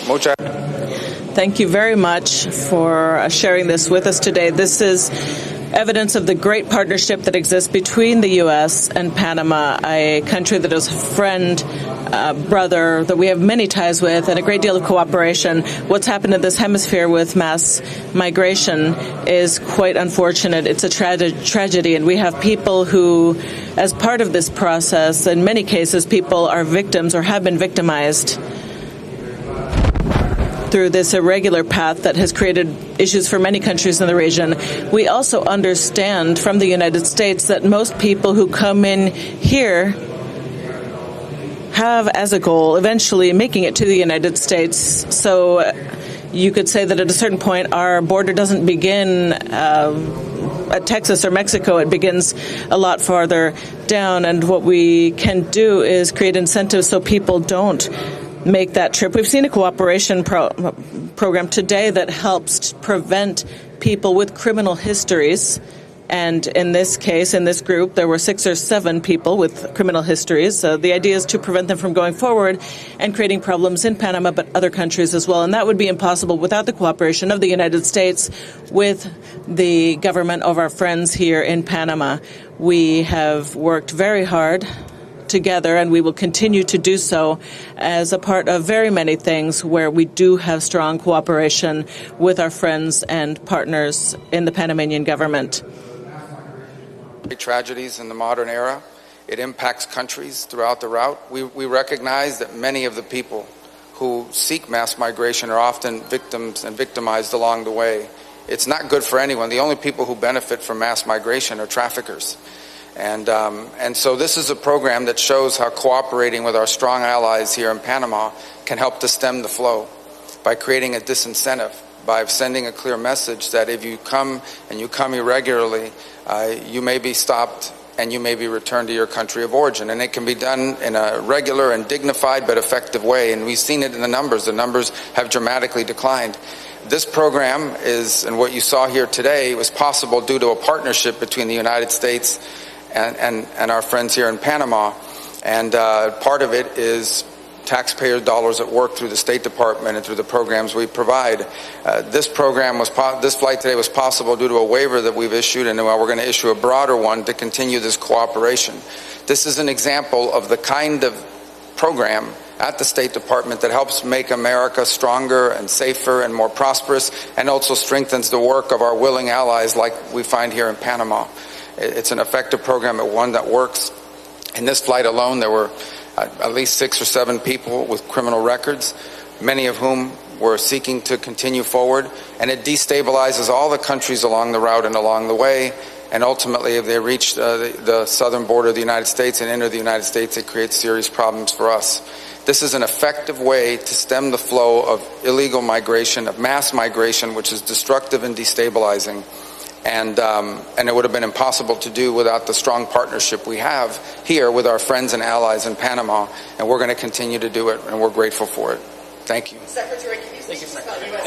Thank you very much for sharing this with us today. This is evidence of the great partnership that exists between the U.S. and Panama, a country that is a friend, brother, that we have many ties with, and a great deal of cooperation. What's happened in this hemisphere with mass migration is quite unfortunate. It's a tragedy, and we have people who, as part of this process, in many cases, people are victims or have been victimized through this irregular path that has created issues for many countries in the region. We also understand from the United States that most people who come in here have as a goal eventually making it to the United States. So you could say that at a certain point our border doesn't begin at Texas or Mexico. It begins a lot farther down, and what we can do is create incentives so people don't make that trip. We've seen a cooperation program today that helps prevent people with criminal histories. And in this case, in this group, there were 6 or 7 people with criminal histories. So the idea is to prevent them from going forward and creating problems in Panama, but other countries as well. And that would be impossible without the cooperation of the United States with the government of our friends here in Panama. We have worked very hard together, and we will continue to do so as a part of very many things where we do have strong cooperation with our friends and partners in the Panamanian government. Tragedies in the modern era. It impacts countries throughout the route. We recognize that many of the people who seek mass migration are often victims and victimized along the way. It's not good for anyone. The only people who benefit from mass migration are traffickers. And so this is a program that shows how cooperating with our strong allies here in Panama can help to stem the flow by creating a disincentive, by sending a clear message that if you come and you come irregularly, you may be stopped and you may be returned to your country of origin. And it can be done in a regular and dignified but effective way. And we've seen it in the numbers. The numbers have dramatically declined. This program is, and what you saw here today, was possible due to a partnership between the United States and our friends here in Panama, and part of it is taxpayer dollars at work through the State Department and through the programs we provide. This flight today was possible due to a waiver that we've issued, and we're going to issue a broader one to continue this cooperation. This is an example of the kind of program at the State Department that helps make America stronger and safer and more prosperous, and also strengthens the work of our willing allies like we find here in Panama. It's an effective program, and one that works. In this flight alone, there were at least 6 or 7 people with criminal records, many of whom were seeking to continue forward, and it destabilizes all the countries along the route and along the way. And ultimately, if they reach the southern border of the United States and enter the United States, it creates serious problems for us. This is an effective way to stem the flow of illegal migration, of mass migration, which is destructive and destabilizing. And it would have been impossible to do without the strong partnership we have here with our friends and allies in Panama, and we're going to continue to do it, and we're grateful for it. Thank you. Secretary, can you speak about U.S.